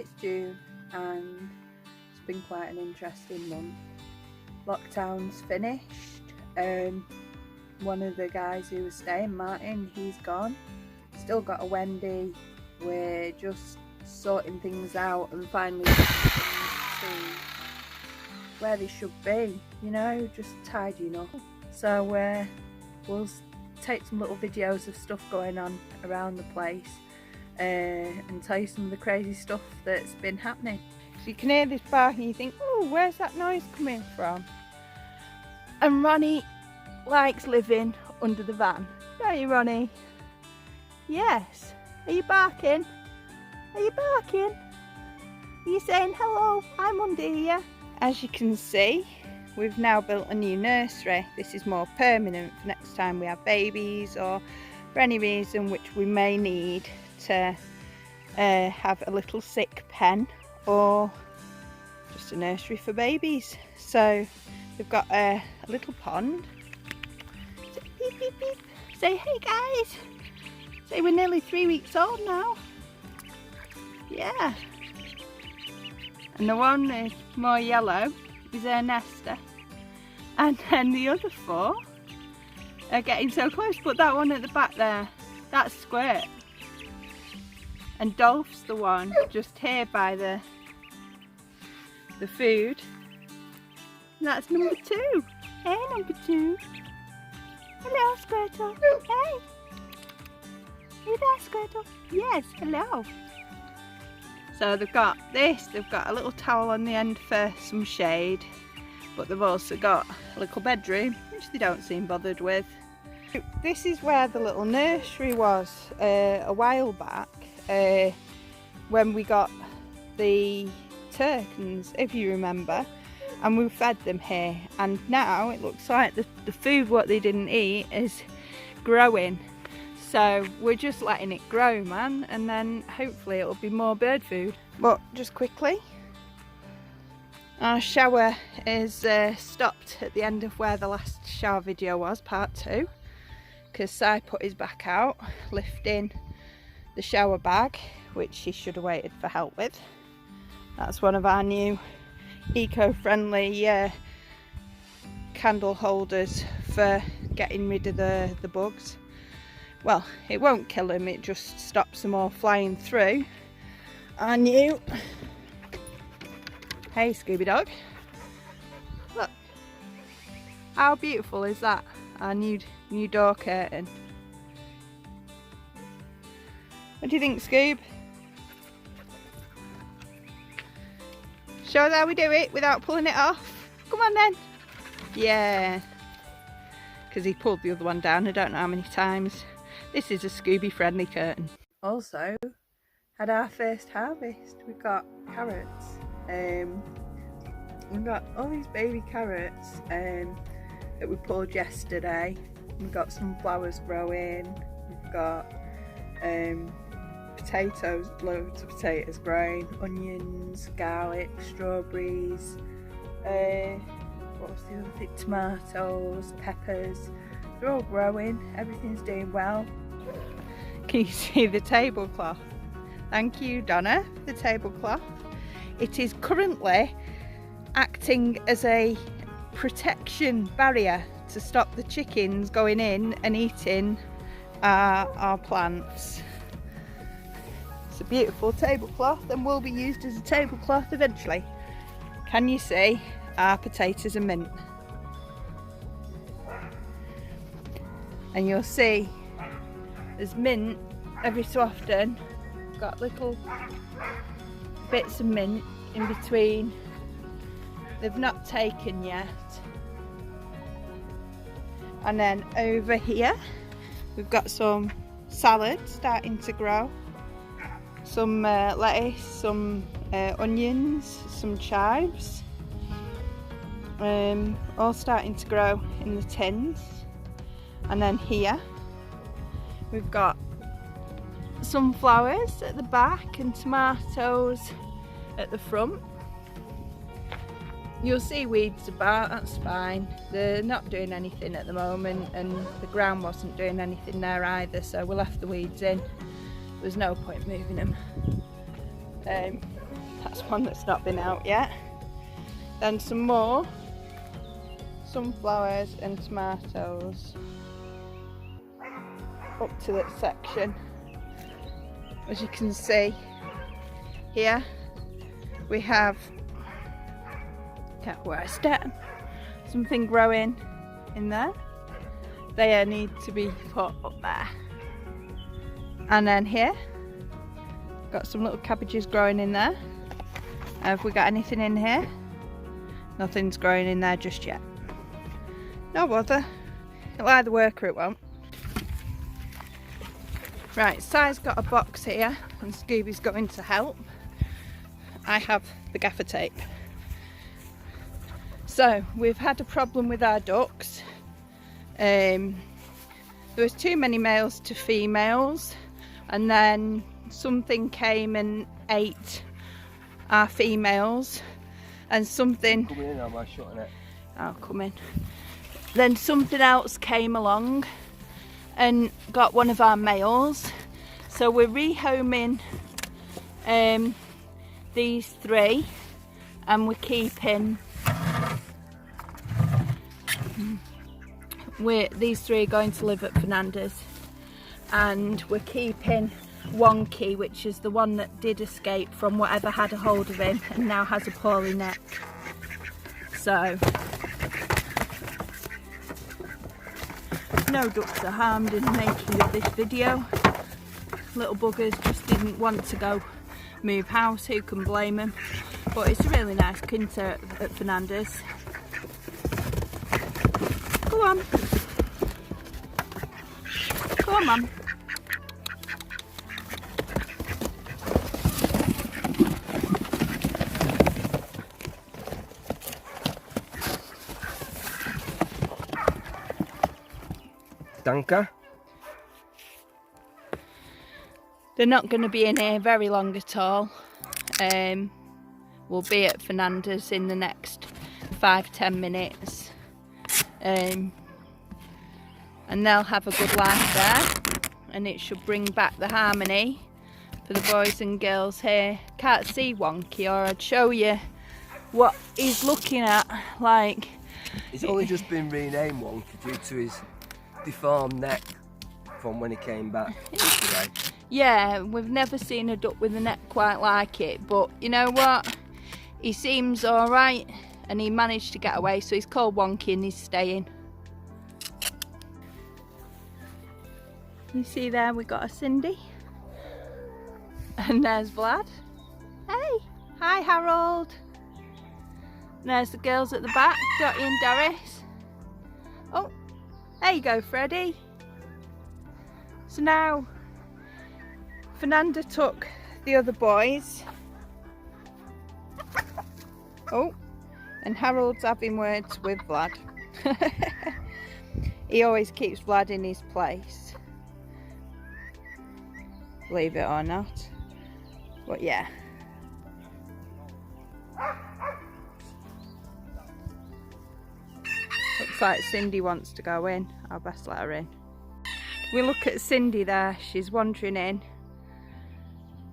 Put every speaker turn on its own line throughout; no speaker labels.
It's June and it's been quite an interesting month. Lockdown's finished. One of the guys who was staying, Martin, he's gone. Still got a Wendy. We're just sorting things out and finally getting things to where they should be, you know, just tidying up. So we'll take some little videos of stuff going on around the place and tell you some of the crazy stuff that's been happening. So you can hear this bark and you think, oh, where's that noise coming from? And Ronnie likes living under the van. Don't you, Ronnie? Yes. Are you barking? Are you barking? Are you saying hello? I'm under here. As you can see, we've now built a new nursery. This is more permanent for next time we have babies or for any reason which we may need to have a little sick pen or just a nursery for babies. So we've got a little pond. Say beep beep beep. Say hey guys. Say we're nearly 3 weeks old now. Yeah. And the one that's more yellow is her nester. And then the other 4 are getting so close, but that one at the back there, that's Squirt. And Dolph's the one just here by the food. And that's number 2. Hey, number 2. Hello, Squirtle. Hey. Are you there, Squirtle? Yes, hello. So they've got this, they've got a little towel on the end for some shade, but they've also got a little bedroom, which they don't seem bothered with. This is where the little nursery was a while back, when we got the turkeys, if you remember, and we fed them here. And now it looks like the food what they didn't eat is growing. So we're just letting it grow, man, and then hopefully it'll be more bird food. But just quickly, our shower is stopped at the end of where the last shower video was, part 2, because Si put his back out lifting the shower bag, which he should have waited for help with. That's one of our new eco-friendly candle holders for getting rid of the bugs. Well, it won't kill them, it just stops them all flying through. Our new, hey Scooby Dog, look, how beautiful is that? Our new door curtain. What do you think, Scoob? Show us how we do it without pulling it off. Come on then. Yeah, because he pulled the other one down, I don't know how many times. This is a Scooby friendly curtain. Also, had our first harvest. We've got carrots. We've got all these baby carrots that we pulled yesterday. We've got some flowers growing. We've got potatoes, loads of potatoes growing, onions, garlic, strawberries. What was the other thing? Tomatoes, peppers. They're all growing. Everything's doing well. Can you see the tablecloth? Thank you, Donna, for the tablecloth. It is currently acting as a protection barrier to stop the chickens going in and eating our plants. It's a beautiful tablecloth and will be used as a tablecloth eventually. Can you see our potatoes and mint? And you'll see there's mint every so often. Got little bits of mint in between. They've not taken yet. And then over here we've got some salad starting to grow. Some lettuce, some onions, some chives. All starting to grow in the tins. And then here we've got sunflowers at the back and tomatoes at the front. You'll see weeds about, that's fine. They're not doing anything at the moment and the ground wasn't doing anything there either, so we left the weeds in. There's no point moving them. That's one that's not been out yet. Then some more sunflowers and tomatoes up to that section. As you can see here, we have, where I stand, something growing in there. They need to be put up there. And then here, got some little cabbages growing in there. Have we got anything in here? Nothing's growing in there just yet. No bother. It'll either work or it won't. Right, Si's got a box here and Scooby's going to help. I have the gaffer tape. So, we've had a problem with our ducks. There was too many males to females, and then something came and ate our females, and something...
Come in, am I shutting it?
I'll come in. Then something else came along and got one of our males. So we're rehoming these three, and we're keeping... these three are going to live at Fernanda's, and we're keeping Wonky, which is the one that did escape from whatever had a hold of him and now has a poorly neck. So no ducks are harmed in the making of this video. Little buggers just didn't want to go move house, who can blame them? But it's a really nice kinter at Fernanda's. Go on. Go on, Mum.
Danke.
They're not going to be in here very long at all. We'll be at Fernanda's in the next 5-10 minutes. And they'll have a good life there, and it should bring back the harmony for the boys and girls here. Can't see Wonky, or I'd show you what he's looking at. Like,
He's only just been renamed Wonky due to his deformed neck from when he came back yesterday.
Yeah, we've never seen a duck with a neck quite like it, but you know what? He seems alright, and he managed to get away, so he's called Wonky and he's staying. You see there, we got a Cindy. And there's Vlad. Hey! Hi, Harold. And there's the girls at the back, Dottie and Doris. Oh, there you go, Freddie. So now, Fernanda took the other boys. Oh, and Harold's having words with Vlad. He always keeps Vlad in his place, believe it or not. But yeah. Looks like Cindy wants to go in. I'll best let her in. We look at Cindy there, she's wandering in,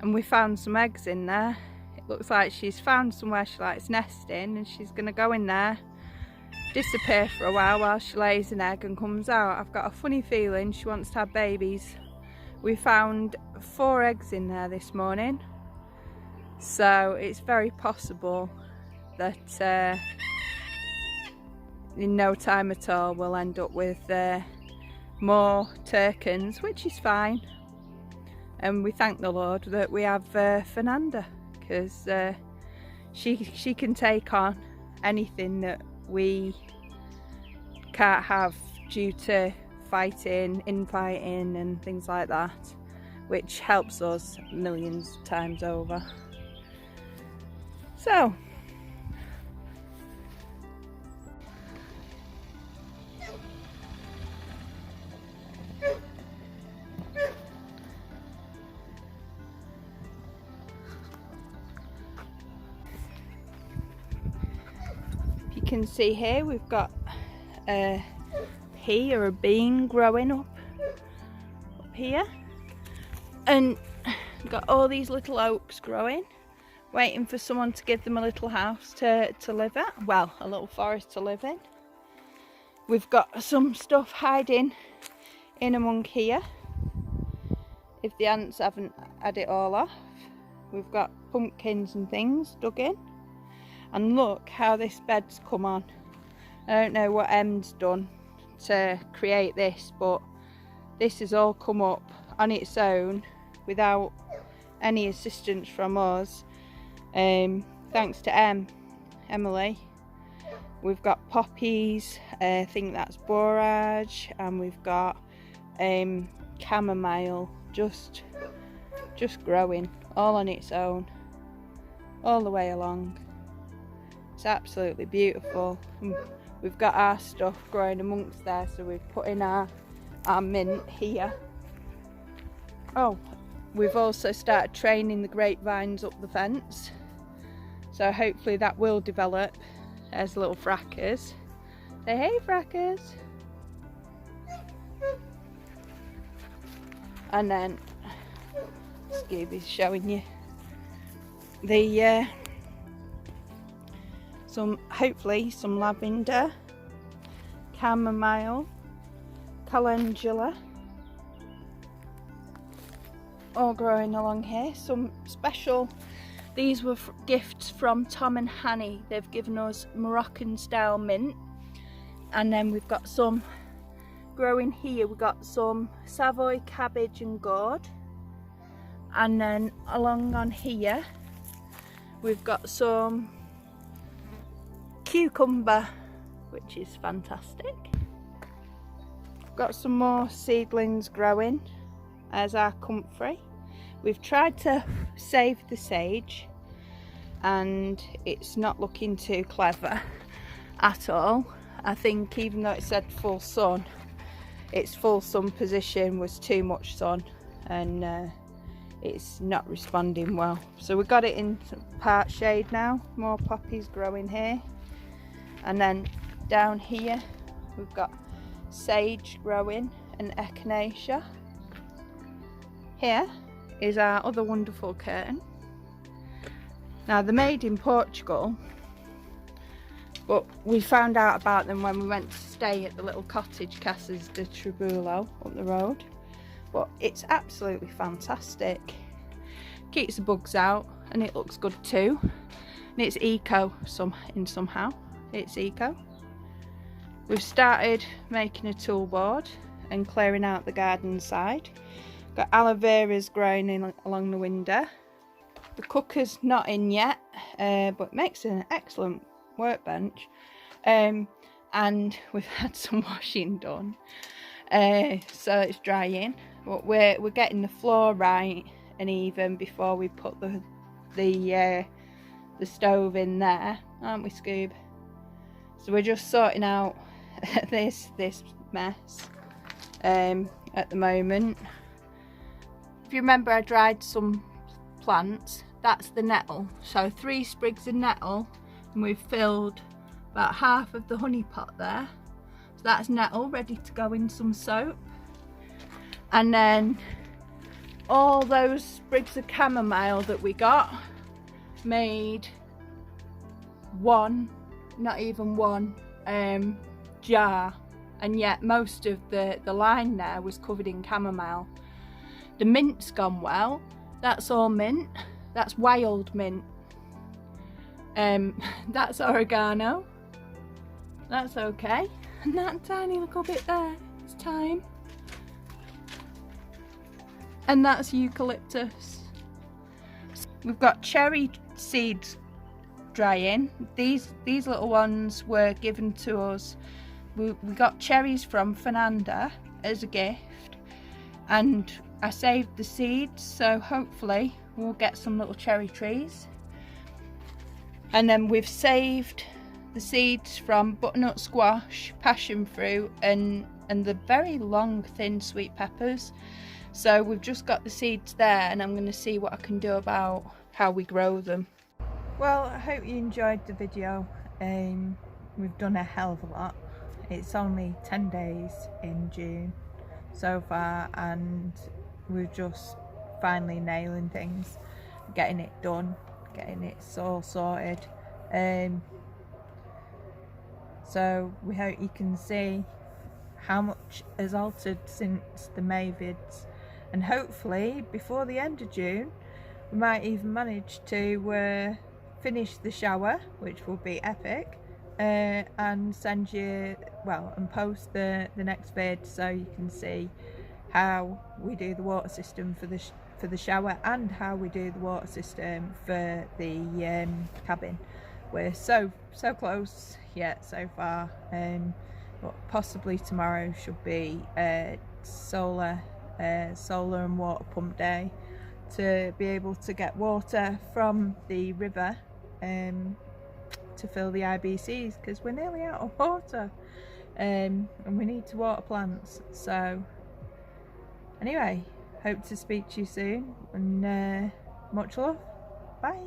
and we found some eggs in there. It looks like she's found somewhere she likes nesting, and she's going to go in there, disappear for a while she lays an egg and comes out. I've got a funny feeling she wants to have babies. We found 4 eggs in there this morning, so it's very possible that in no time at all we'll end up with more turkins, which is fine. And we thank the Lord that we have Fernanda, because she can take on anything that we can't have due to fighting, infighting and things like that, which helps us millions of times over. So you can see here we've got a pea or a bean growing up here, and we've got all these little oaks growing waiting for someone to give them a little house to live at. Well, a little forest to live in. We've got some stuff hiding in among here, if the ants haven't had it all off. We've got pumpkins and things dug in. And look how this bed's come on. I don't know what Em's done to create this, but this has all come up on its own without any assistance from us. Thanks to Emily. We've got poppies, I think that's borage, and we've got chamomile just growing all on its own all the way along. It's absolutely beautiful. We've got our stuff growing amongst there, so we've put in our mint here. Oh, we've also started training the grapevines up the fence, so hopefully that will develop. There's little frackers. Say hey, frackers. And then Scooby's showing you the hopefully some lavender, chamomile, calendula, all growing along here. Some special, these were gifts from Tom and Hanny. They've given us Moroccan style mint. And then we've got some growing here. We've got some Savoy cabbage and gourd. And then along on here, we've got some cucumber, which is fantastic. Got some more seedlings growing as our comfrey. We've tried to save the sage and it's not looking too clever at all. I think even though it said full sun, its full sun position was too much sun, and it's not responding well. So we've got it in part shade now. More poppies growing here. And then down here we've got sage growing and echinacea. Here is our other wonderful curtain. Now they're made in Portugal, but we found out about them when we went to stay at the little cottage Casas de Tribulo up the road. But it's absolutely fantastic. Keeps the bugs out and it looks good too. And it's eco somehow. It's eco. We've started making a tool board and clearing out the garden side. Got aloe veras growing in along the window. The cooker's not in yet, but makes an excellent workbench. And we've had some washing done, so it's drying. But we're getting the floor right and even before we put the stove in there, aren't we, Scoob? So we're just sorting out this mess at the moment. If you remember, I dried some plants. That's the nettle. So 3 sprigs of nettle, and we've filled about half of the honey pot there. So that's nettle ready to go in some soap. And then all those sprigs of chamomile that we got made not even one jar, and yet most of the line there was covered in chamomile. The mint's gone well. That's all mint. That's wild mint. That's oregano. That's okay. And that tiny little bit there, it's thyme. And that's eucalyptus. We've got cherry seeds drying. These little ones were given to us. We got cherries from Fernanda as a gift, and I saved the seeds, so hopefully we'll get some little cherry trees. And then we've saved the seeds from butternut squash, passion fruit, and the very long thin sweet peppers. So we've just got the seeds there, and I'm going to see what I can do about how we grow them. Well, I hope you enjoyed the video. We've done a hell of a lot. It's only 10 days in June so far, and we're just finally nailing things, getting it done, getting it all sorted. So we hope you can see how much has altered since the May vids, and hopefully before the end of June we might even manage to finish the shower, which will be epic, and send you, well, and post the next vid so you can see how we do the water system for the shower and how we do the water system for the cabin. We're so close yet so far, but possibly tomorrow should be solar and water pump day to be able to get water from the river to fill the IBCs, because we're nearly out of water, and we need to water plants. So anyway, hope to speak to you soon, and much love. Bye.